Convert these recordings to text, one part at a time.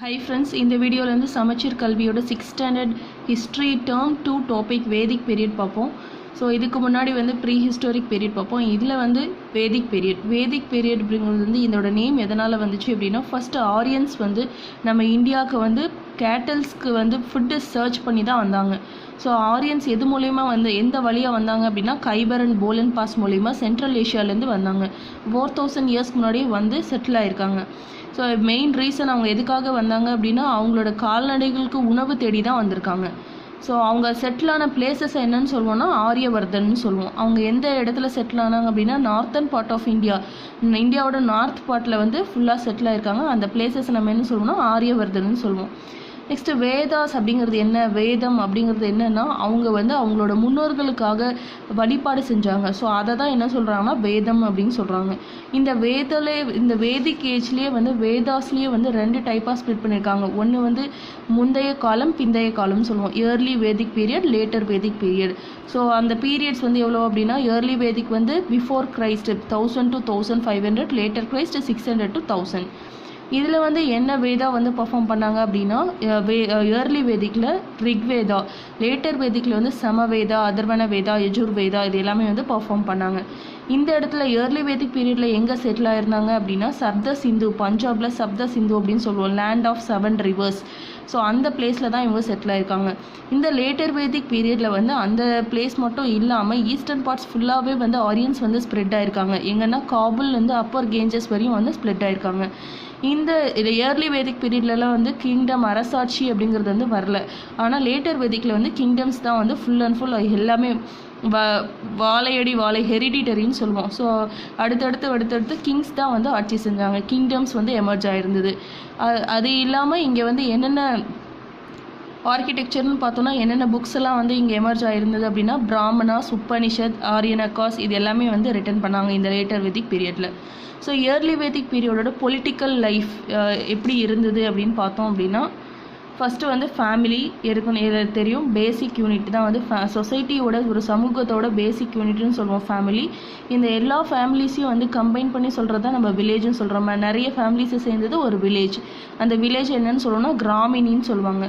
Hi friends, இந்த வீடியோவில் வந்து சமச்சீர் கல்வியோட 6th standard history term 2 topic வேதிக் பீரியட் பார்ப்போம். ஸோ இதுக்கு முன்னாடி வந்து ப்ரீ ஹிஸ்டாரிக் பீரியட் பார்ப்போம். இதில் வந்து வேதிக் பீரியட் அப்படிங்கிறது வந்து இதோட நேம் எதனால் வந்துச்சு அப்படின்னா, ஃபஸ்ட்டு ஆரியன்ஸ் வந்து நம்ம இந்தியாவுக்கு வந்து கேட்டல்ஸ்க்கு வந்து ஃபுட்டு சர்ச் பண்ணி தான் வந்தாங்க. ஸோ ஆரியன்ஸ் எது மூலயமா வந்து எந்த வழியாக வந்தாங்க அப்படின்னா, கைபர் அண்ட் போலன் பாஸ் மூலிமா சென்ட்ரல் ஏஷியாவிலேருந்து வந்தாங்க. 4000 இயர்ஸ்க்கு முன்னாடியே வந்து செட்டில் ஆயிருக்காங்க. ஸோ மெயின் ரீசன் அவங்க எதுக்காக வந்தாங்க அப்படின்னா, அவங்களோட கால்நடைகளுக்கு உணவு தேடி தான் வந்திருக்காங்க. ஸோ அவங்க செட்டிலான பிளேசஸ் என்னன்னு சொல்லுவோம்னா ஆரியவர்தன்னு சொல்லுவோம். அவங்க எந்த இடத்துல செட்டில் ஆனாங்க அப்படின்னா, நார்த்தன் பார்ட் ஆஃப் இந்தியாவோட நார்த் பார்ட்டில் வந்து ஃபுல்லாக செட்டில் ஆயிருக்காங்க. அந்த பிளேசஸ் நம்ம என்ன சொல்லுவோம்னா ஆரியவர்தன்னு சொல்லுவோம். நெக்ஸ்ட்டு வேதாஸ் அப்படிங்கிறது என்ன, வேதம் அப்படிங்கிறது என்னன்னா, அவங்க வந்து அவங்களோட முன்னோர்களுக்காக வழிபாடு செஞ்சாங்க. ஸோ அதை தான் என்ன சொல்கிறாங்கன்னா வேதம் அப்படின்னு சொல்கிறாங்க. இந்த வேதிக் ஏஜ்லேயே வந்து வேதாஸ்லேயே வந்து 2 டைப்பாக ஸ்ப்ளிட் பண்ணியிருக்காங்க. ஒன்று வந்து முந்தைய காலம், பிந்தைய காலம்னு சொல்லுவோம். Early Vedic period, later Vedic period. So அந்த பீரியட்ஸ் வந்து எவ்வளோ அப்படின்னா, இயர்லி வேதிக் வந்து before Christ 1000 to 1500, later Christ 600 to 1000. இதில் வந்து என்ன வேதா வந்து பர்ஃபார்ம் பண்ணாங்க அப்படின்னா, இயர்லி வேதிக்கில் ரிக்வேதா, லேட்டர் வேதிக்கில் வந்து சமவேதா, அதர்வன வேதா, யஜுர்வேதா இது எல்லாமே வந்து பர்ஃபார்ம் பண்ணாங்க. இந்த இடத்துல இயர்லி வேதிக் பீரியடில் எங்கே செட்டில் ஆயிருந்தாங்க அப்படின்னா, சப்த சிந்து, பஞ்சாபில் சப்த சிந்து அப்படின்னு சொல்லுவோம், லேண்ட் ஆஃப் 7 rivers. ஸோ அந்த பிளேஸில் தான் இவங்க செட்டில் ஆயிருக்காங்க. இந்த லேட்டர் வேதிக் பீரியடில் வந்து அந்த பிளேஸ் மட்டும் இல்லாமல் ஈஸ்டர்ன் பார்ட்ஸ் ஃபுல்லாகவே வந்து ஆரியன்ஸ் வந்து ஸ்ப்ரெட் ஆயிருக்காங்க. எங்கன்னா காபுல்லேருந்து அப்பர் கேஞ்சஸ் வரையும் வந்து ஸ்ப்ரெட் ஆயிருக்காங்க. இந்த இயர்லி வேதிக் பீரியட்லலாம் வந்து கிங்டம், அரசாட்சி அப்படிங்கிறது வந்து வரல. ஆனால் லேட்டர் வேதிக்கில் வந்து கிங்டம்ஸ் தான் வந்து ஃபுல் அண்ட் ஃபுல் எல்லாமே வாழை ஹெரிடிட்டரின்னு சொல்லுவோம். ஸோ அடுத்தடுத்து கிங்ஸ் தான் வந்து ஆட்சி செஞ்சாங்க. கிங்டம்ஸ் வந்து எமர்ஜ் ஆயிருந்தது. அது இல்லாமல் இங்கே வந்து என்னென்ன ஆர்கிடெக்சர்னு பார்த்தோன்னா என்னென்ன புக்ஸ் எல்லாம் வந்து இங்கே எமர்ஜ் ஆயிருந்தது அப்படின்னா, பிராமணாஸ், உபனிஷத், ஆரியனகாஸ் இது எல்லாமே வந்து ரிட்டன் பண்ணாங்க இந்த லேட்டர் வேதிக் பீரியடில். ஸோ இயர்லி வேதிக் பீரியடோட பொலிட்டிக்கல் லைஃப் எப்படி இருந்தது அப்படின்னு பார்த்தோம் அப்படின்னா, ஃபஸ்ட்டு வந்து ஃபேமிலி இருக்கணும் தெரியும். பேசிக் யூனிட் தான் வந்து சொசைட்டியோட ஒரு சமூகத்தோட பேசிக் யூனிட்னு சொல்லுவோம் ஃபேமிலி. இந்த எல்லா ஃபேமிலிஸையும் வந்து கம்பைன் பண்ணி சொல்கிறது தான் நம்ம வில்லேஜ்னு சொல்கிறோம். நிறைய ஃபேமிலிஸை சேர்ந்தது ஒரு வில்லேஜ். அந்த வில்லேஜ் என்னன்னு சொல்லுவோம்னா கிராமினின்னு சொல்லுவாங்க.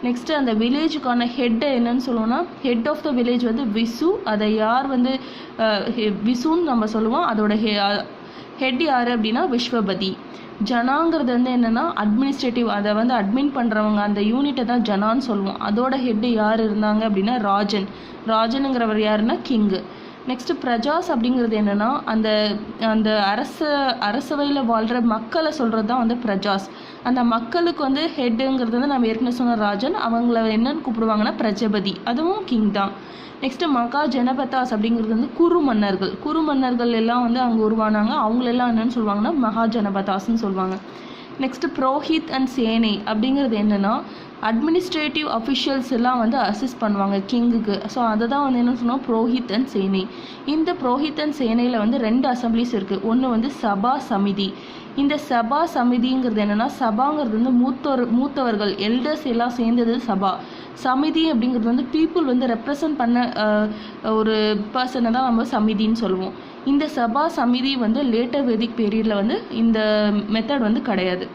நெக்ஸ்ட்டு அந்த வில்லேஜுக்கான ஹெட்டை என்னன்னு சொல்லுவோம்னா, ஹெட் ஆஃப் த வில்லேஜ் வந்து விசு. அதை யார் வந்து விசுன்னு நம்ம சொல்லுவோம். அதோட ஹெட் யார் அப்படின்னா விஸ்வபதி. ஜனாங்கிறது வந்து என்னென்னா அட்மினிஸ்ட்ரேட்டிவ், அதை வந்து அட்மின் பண்ணுறவங்க, அந்த யூனிட்டை தான் ஜனான்னு சொல்லுவோம். அதோட ஹெட்டு யார் இருந்தாங்க அப்படின்னா ராஜனுங்கிறவர் யாருன்னா கிங்கு. நெக்ஸ்ட்டு பிரஜாஸ் அப்படிங்கிறது என்னென்னா, அந்த அரசவையில் வாழ்கிற மக்களை சொல்கிறது தான் வந்து பிரஜாஸ். அந்த மக்களுக்கு வந்து ஹெட்டுங்கிறது வந்து நம்ம ஏற்கனவே சொன்ன ராஜன். அவங்கள என்னன்னு கூப்பிடுவாங்கன்னா பிரஜபதி, அதுவும் கிங் தான். நெக்ஸ்ட்டு மகா ஜனபதாஸ் அப்படிங்கிறது வந்து குரு மன்னர்கள் எல்லாம் வந்து அங்கே உருவானாங்க. அவங்களெல்லாம் என்னென்னு சொல்லுவாங்கன்னா மகா ஜனபதாஸ்ன்னு சொல்லுவாங்க. நெக்ஸ்ட்டு புரோஹித் அண்ட் சேனை அப்படிங்கிறது என்னென்னா, அட்மினிஸ்ட்ரேட்டிவ் அஃபிஷியல்ஸ் எல்லாம் வந்து அசிஸ்ட் பண்ணுவாங்க கிங்குக்கு. ஸோ அதை தான் வந்து என்ன சொன்னோம், புரோஹித் அண்ட் சேனை. இந்த புரோஹித் அண்ட் சேனையில் வந்து 2 அசம்பிளிஸ் இருக்குது. ஒன்று வந்து சபா, சமிதி. இந்த சபா சமிதிங்கிறது என்னென்னா, சபாங்கிறது வந்து மூத்தவர்கள் எல்டர்ஸ் எல்லாம் சேர்ந்தது சபா. சமிதி அப்படிங்கிறது வந்து பீப்புள் வந்து ரெப்ரசன்ட் பண்ண ஒரு பர்சனை தான் நம்ம சமிதின்னு சொல்லுவோம். இந்த சபா சமிதி வந்து லேட்டர் வேதிக் பீரியடில் வந்து இந்த மெத்தட் வந்து கிடையாது.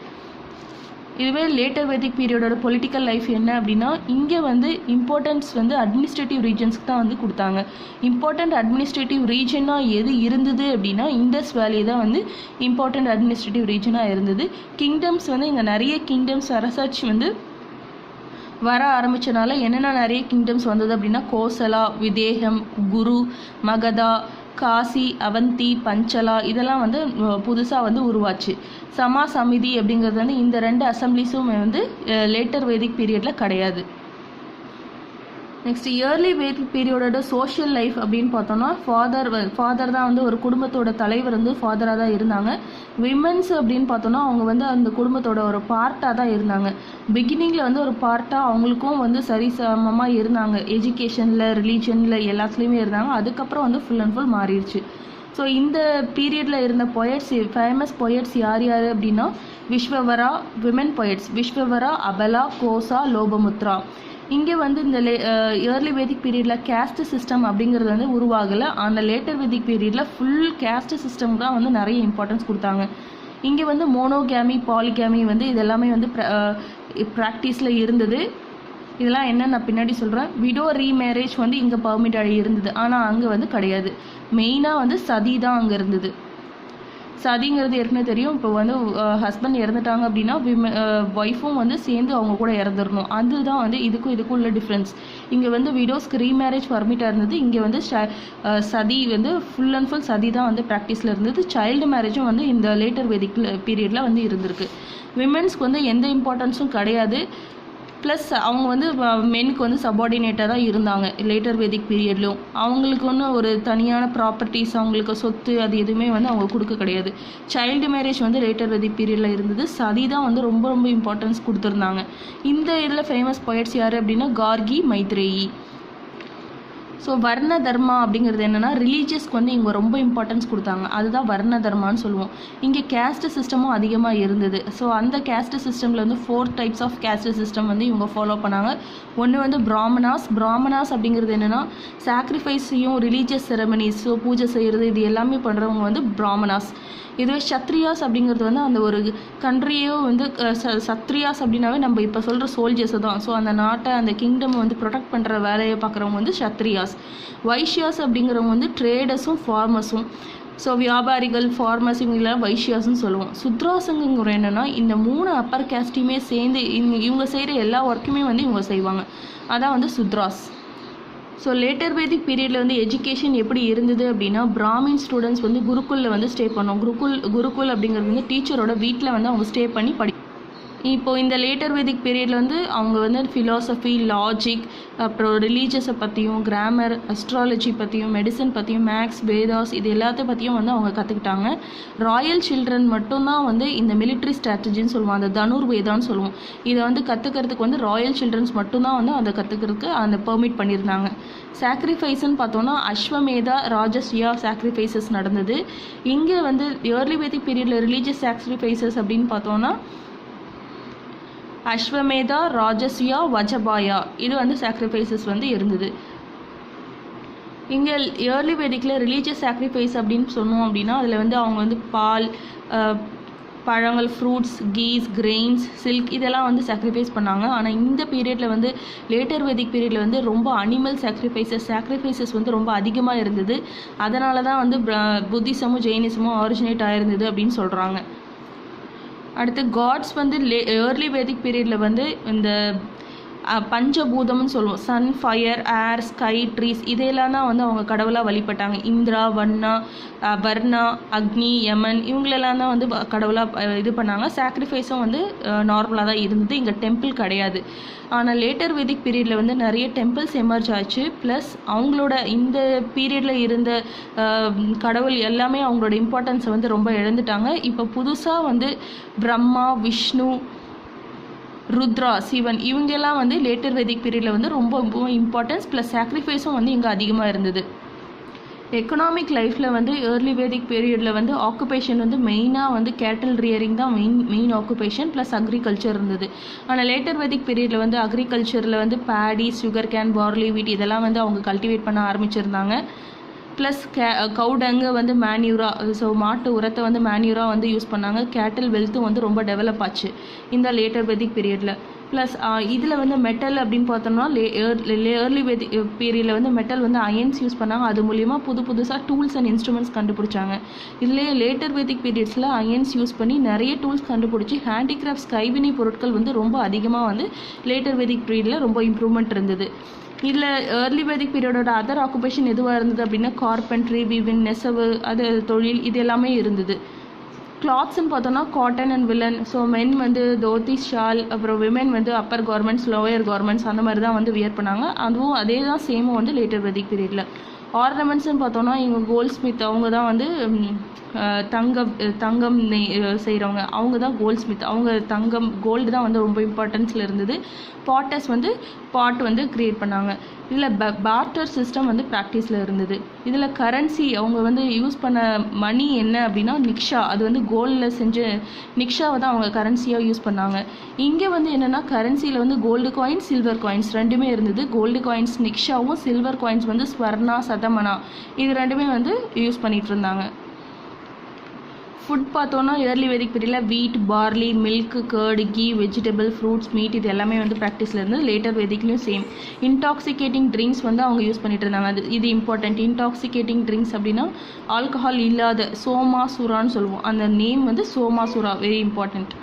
இதுவே லேட்டர் வேதிக் பீரியடோட பொலிட்டிக்கல் லைஃப் என்ன அப்படின்னா, இங்கே வந்து இம்பார்ட்டன்ஸ் வந்து அட்மினிஸ்ட்ரேட்டிவ் ரீஜன்ஸ்க்கு தான் வந்து கொடுத்தாங்க. இம்பார்ட்டண்ட் அட்மினிஸ்ட்ரேட்டிவ் ரீஜனாக எது இருந்தது அப்படின்னா, இண்டஸ் வேலி தான் வந்து இம்பார்ட்டண்ட் அட்மினிஸ்ட்ரேட்டிவ் ரீஜனாக இருந்தது. கிங்டம்ஸ் வந்து இங்கே நிறைய கிங்டம்ஸ் அரசாட்சி வந்து வர ஆரம்பித்தனால என்னென்ன நிறைய கிங்டம்ஸ் வந்தது அப்படின்னா, கோசலா, விதேகம், குரு, மகதா, காசி, அவந்தி, பஞ்சலா இதெல்லாம் வந்து புதுசாக வந்து உருவாச்சு. சமா சமிதி அப்படிங்கிறது வந்து இந்த 2 அசம்பிளிஸும் வந்து லேட்டர் வேதிக் பீரியடில் கிடையாது. நெக்ஸ்ட் இயர்லி வேதிக் பீரியடோட சோஷியல் லைஃப் அப்படின்னு பார்த்தோம்னா, ஃபாதர் தான் வந்து ஒரு குடும்பத்தோட தலைவர் வந்து ஃபாதராக தான் இருந்தாங்க. விமென்ஸ் அப்படின்னு பார்த்தோம்னா, அவங்க வந்து அந்த குடும்பத்தோட ஒரு பார்ட்டாக தான் இருந்தாங்க. பிகினிங்கில் வந்து ஒரு பார்ட்டாக அவங்களுக்கும் வந்து சரிசமமாக இருந்தாங்க. எஜுகேஷனில், ரிலீஜனில் எல்லாத்துலேயுமே இருந்தாங்க. அதுக்கப்புறம் வந்து ஃபுல் அண்ட் ஃபுல் மாறிடுச்சு. ஸோ இந்த பீரியடில் இருந்த ஃபேமஸ் பொயட்ஸ் யார் அப்படின்னா, விஸ்வவரா, விமென் பொயட்ஸ் விஸ்வவரா, அபலா, கோசா, லோபமுத்ரா. இங்கே வந்து இந்த இயர்லி வேதிக் பீரியடில் கேஸ்ட் சிஸ்டம் அப்படிங்கிறது வந்து உருவாகலை. ஆனால் லேட்டர் வேதிக் பீரியடில் ஃபுல் கேஸ்ட் சிஸ்டம் தான் வந்து நிறைய இம்பார்ட்டன்ஸ் கொடுத்தாங்க. இங்கே வந்து மோனோகேமி பாலிகேமி வந்து இதெல்லாமே வந்து ப்ராக்டிஸில் இருந்தது. இதெல்லாம் என்ன நான் பின்னாடி சொல்கிறேன். விடோ ரீமேரேஜ் வந்து இங்கே பர்மிட் இருந்தது, ஆனால் அங்கே வந்து கிடையாது. மெயினாக வந்து சதி தான் அங்கே இருந்தது. சதிங்கிறது ஏற்கனவே தெரியும். இப்போ வந்து ஹஸ்பண்ட் இறந்துட்டாங்க அப்படின்னா ஒய்ஃபும் வந்து சேர்ந்து அவங்க கூட இறந்துடணும். அதுதான் வந்து இதுக்கும் உள்ள டிஃப்ரென்ஸ். இங்கே வந்து விடோஸ்க்கு ரீமேரேஜ் பர்மிட்டாக இருந்தது. இங்கே வந்து சதி வந்து ஃபுல் அண்ட் ஃபுல் சதி தான் வந்து ப்ராக்டிஸில் இருந்தது. சைல்டு மேரேஜும் வந்து இந்த லேட்டர் வெதிக் பீரியடில் வந்து இருந்திருக்கு. விமென்ஸ்க்கு வந்து எந்த இம்பார்ட்டன்ஸும் கிடையாது. ப்ளஸ் அவங்க வந்து மெனுக்கு வந்து சப்பார்டினேட்டாக தான் இருந்தாங்க லேட்டர் வேதிக் பீரியட்லையும். அவங்களுக்கு ஒன்றும் ஒரு தனியான ப்ராப்பர்ட்டிஸ், அவங்களுக்கு சொத்து அது எதுவுமே வந்து அவங்க கொடுக்க கிடையாது. சைல்டு மேரேஜ் வந்து லேட்டர் வேதிக் பீரியடில் இருந்தது. சதி தான் வந்து ரொம்ப ரொம்ப இம்பார்ட்டன்ஸ் கொடுத்துருந்தாங்க. இந்த இதில் ஃபேமஸ் போயட்ஸ் யார் அப்படின்னா கார்கி, மைத்ரேயி. ஸோ வர்ண தர்மா அப்படிங்கிறது என்னென்னா ரிலீஜியஸ்க்கு வந்து இங்கே ரொம்ப இம்பார்ட்டன்ஸ் கொடுத்தாங்க. அதுதான் வர்ண தர்மான்னு சொல்லுவோம். இங்கே கேஸ்ட் சிஸ்டமும் அதிகமாக இருந்தது. ஸோ அந்த கேஸ்ட் சிஸ்டமில் வந்து 4 டைப்ஸ் ஆஃப் கேஸ்ட் சிஸ்டம் வந்து இவங்க ஃபாலோ பண்ணாங்க. ஒன்று வந்து பிராமணாஸ் அப்படிங்கிறது என்னென்னா சாக்ரிஃபைஸையும் ரிலீஜியஸ் செரமனிஸ், ஸோ பூஜை செய்கிறது இது எல்லாமே பண்ணுறவங்க வந்து பிராமணாஸ். இதுவே சத்ரியாஸ் அப்படிங்கிறது வந்து அந்த ஒரு கண்ட்ரியோ வந்து சத்ரியாஸ் அப்படின்னாவே நம்ம இப்போ சொல்கிற சோல்ஜர்ஸை தான். ஸோ அந்த நாட்டை அந்த கிங்டம் வந்து ப்ரொடெக்ட் பண்ணுற வேலையை பார்க்குறவங்க வந்து சத்ரியாஸ். வைஷ்யாஸ் அப்படிங்கிறவங்க வந்து ட்ரேடர்ஸும் ஃபார்மர்ஸும். ஸோ வியாபாரிகள், ஃபார்மர்ஸ் இவங்களாம் வைஷ்யாஸ்ன்னு சொல்லுவோம். சுத்ராஸுங்கிற என்னென்னா இந்த 3 அப்பர் கேஸ்ட்டையுமே சேர்ந்து இவங்க செய்கிற எல்லா ஒர்க்குமே வந்து இவங்க செய்வாங்க. அதான் வந்து சுத்ராஸ். ஸோ லேட்டர் வேதிக் பீரியடில் வந்து எஜுகேஷன் எப்படி இருந்தது அப்படின்னா பிராமின் ஸ்டூடெண்ட்ஸ் வந்து குருக்குலில் வந்து ஸ்டே பண்ணோம். குருக்குல் அப்படிங்கிறது வந்து டீச்சரோட வீட்டில் வந்து அவங்க ஸ்டே பண்ணி இப்போது இந்த லேட்டர் வேதிக் பீரியடில் வந்து அவங்க வந்து ஃபிலாசபி, லாஜிக், அப்புறம் ரிலீஜியஸை பற்றியும், கிராமர், அஸ்ட்ராலஜி பற்றியும், மெடிசன் பற்றியும், மேக்ஸ், வேதாஸ் இது எல்லாத்த பற்றியும் வந்து அவங்க கற்றுக்கிட்டாங்க. ராயல் சில்ட்ரன் மட்டும்தான் வந்து இந்த மிலிட்ரி ஸ்ட்ராட்டஜின்னு சொல்லுவோம், அந்த தனுர்வேதான்னு சொல்லுவோம். இதை வந்து கற்றுக்கிறதுக்கு வந்து ராயல் சில்ட்ரன்ஸ் மட்டும்தான் வந்து அதை கற்றுக்கிறதுக்கு அந்த பெர்மிட் பண்ணியிருந்தாங்க. சாக்ரிஃபைஸ்ன்னு பார்த்தோன்னா அஸ்வமேதா, ராஜஸ்யா சாக்ரிஃபைசஸ் நடந்தது. இங்கே வந்து ஏர்லி வேதிக் பீரியடில் ரிலீஜியஸ் சாக்ரிஃபைசஸ் அப்படின்னு பார்த்தோன்னா அஸ்வமேதா, ராஜஸ்யா, வஜபாயா இது வந்து சாக்ரிஃபைசஸ் வந்து இருந்தது. இங்கே ஏர்லி வேதிக்கில் ரிலீஜியஸ் சாக்ரிஃபைஸ் அப்படின்னு சொன்னோம் அப்படின்னா அதில் வந்து அவங்க வந்து பால், பழங்கள், ஃப்ரூட்ஸ், கீஸ், கிரெயின்ஸ், சில்க் இதெல்லாம் வந்து சாக்ரிஃபைஸ் பண்ணாங்க. ஆனால் இந்த பீரியடில் வந்து லேட்டர் வேதிக் பீரியடில் வந்து ரொம்ப அனிமல் சாக்ரிஃபைசஸ் வந்து ரொம்ப அதிகமாக இருந்தது. அதனால தான் வந்து புத்திசமும் ஜெயினிசமும் ஆரிஜினேட் ஆயிருந்தது அப்படின்னு சொல்கிறாங்க. அடுத்து காட்ஸ் வந்து ஏர்லி வேதிக் பீரியடில் வந்து இந்த பஞ்சபூதம்னு சொல்லுவோம். சன், ஃபயர், ஏர், ஸ்கை, ட்ரீஸ் இதெல்லாம் தான் வந்து அவங்க கடவுளாக வழிபட்டாங்க. இந்திரா, வர்ணா, அக்னி, யமன் இவங்களெல்லாம் தான் வந்து கடவுளாக இது பண்ணாங்க. சாக்ரிஃபைஸும் வந்து நார்மலாக தான் இருந்தது. இங்கே டெம்பிள் கிடையாது. ஆனால் லேட்டர் வேதிக் பீரியடில் வந்து நிறைய டெம்பிள்ஸ் எமர்ஜ் ஆச்சு. ப்ளஸ் அவங்களோட இந்த பீரியடில் இருந்த கடவுள் எல்லாமே அவங்களோட இம்பார்ட்டன்ஸை வந்து ரொம்ப இழந்துட்டாங்க. இப்போ புதுசாக வந்து பிரம்மா, விஷ்ணு, ருத்ரா, சிவன் இவங்கெல்லாம் வந்து லேட்டர் வேதிக் பீரியடில் வந்து ரொம்ப இம்பார்ட்டன்ஸ். ப்ளஸ் சாக்ரிஃபைஸும் வந்து இங்கே அதிகமாக இருந்தது. எக்கனாமிக் லைஃப்பில் வந்து ஏர்லி வேதிக் பீரியடில் வந்து ஆக்குபேஷன் வந்து மெயினாக வந்து கேட்டில் ரியரிங் தான் மெயின் ஆக்குபேஷன். ப்ளஸ் அக்ரிகல்ச்சர் இருந்தது. ஆனால் லேட்டர் வேதிக் பீரியடில் வந்து அக்ரிகல்ச்சரில் வந்து பேடி, சுகர் கேன், பார்லி, வீட் இதெல்லாம் வந்து அவங்க கல்டிவேட் பண்ண ஆரம்பிச்சிருந்தாங்க. ப்ளஸ் கவுடங்கு வந்து மேன்யூரா, ஸோ மாட்டு உரத்தை வந்து மேன்யூராக வந்து யூஸ் பண்ணாங்க. கேட்டில் வெல்த்தும் வந்து ரொம்ப டெவலப் ஆச்சு இந்த லேட்டர் வேதிக் பீரியடில். ப்ளஸ் இதில் வந்து மெட்டல் அப்படின்னு பார்த்தோம்னா ஏர்லி வேதிக் பீரியடில் வந்து மெட்டல் வந்து அயன்ஸ் யூஸ் பண்ணாங்க. அது மூலிமா புதுசாக டூல்ஸ் அண்ட் இன்ஸ்ட்ருமெண்ட்ஸ் கண்டுபிடிச்சாங்க. இதுலேயே லேட்டர் வேதிக் பீரியட்ஸில் அயன்ஸ் யூஸ் பண்ணி நிறைய டூல்ஸ் கண்டுபிடிச்சி ஹேண்டிகிராஃப்ட்ஸ் கைவினை பொருட்கள் வந்து ரொம்ப அதிகமாக வந்து லேட்டர் வேதிக் பீரியடில் ரொம்ப இம்ப்ரூவ்மெண்ட் இருந்தது. இதில் ஏர்லி வேதிக் பீரியடோட அதர் ஆக்குபேஷன் எதுவாக இருந்தது அப்படின்னா கார்பென்ட்ரி, வீவிங், நெசவு அது தொழில் இது எல்லாமே இருந்தது. கிளாத்ஸ்ன்னு பார்த்தோன்னா cotton and villain. So men வந்து தோத்தி, ஷால், அப்புறம் விமென் வந்து அப்பர் கார்மெண்ட்ஸ், லோயர் கார்மெண்ட்ஸ் அந்த மாதிரி தான் வந்து வியர் பண்ணாங்க. அதுவும் அதே தான் சேமும் வந்து லேட்டர் வேதிக் பீரியடில். ஆர்னமெண்ட்ஸ்ன்னு பார்த்தோன்னா இவங்க கோல்ட் ஸ்மித் அவங்க தான் வந்து தங்கம் செய்கிறவங்க அவங்க தான் கோல்ட் ஸ்மித். அவங்க தங்கம் கோல்டு தான் வந்து ரொம்ப இம்பார்ட்டன்ஸில் இருந்தது. பாட்டர்ஸ் வந்து பாட் வந்து க்ரியேட் பண்ணாங்க. இதில் பார்ட்டர் சிஸ்டம் வந்து ப்ராக்டிஸில் இருந்தது. இதில் கரன்சி அவங்க வந்து யூஸ் பண்ண மணி என்ன அப்படின்னா நிக்ஷா, அது வந்து கோல்டில் செஞ்ச நிக்ஷாவை தான் அவங்க கரன்சியாக யூஸ் பண்ணாங்க. இங்கே வந்து என்னென்னா கரன்சியில் வந்து கோல்டு காயின்ஸ், சில்வர் காயின்ஸ் ரெண்டுமே இருந்தது. கோல்டு காயின்ஸ் நிக்ஷாவும், சில்வர் காயின்ஸ் வந்து ஸ்வர்ணா, சதமனா இது ரெண்டுமே வந்து யூஸ் பண்ணிகிட்டு இருந்தாங்க. ஃபுட் பார்த்தோன்னா ஏர்லி வேதிக் பீரியடில் wheat, barley, milk, curd, ghee, vegetable, fruits, meat இது எல்லாமே வந்து ப்ராக்டிஸில் இருந்து. லேட்டர் வேதிக்லையும் சேம். இன்டாக்சிகேட்டிங் ட்ரிங்க்ஸ் வந்து அவங்க யூஸ் பண்ணிட்டு இருந்தாங்க. இது இம்பார்ட்டன்ட். இன்டாக்சிகேட்டிங் ட்ரிங்க்ஸ் அப்படின்னா ஆல்கஹால் இல்லாத சோமாசுரான்னு சொல்லுவோம். அந்த நேம் வந்து சோமாசுரா, வெரி இம்பார்ட்டன்ட்.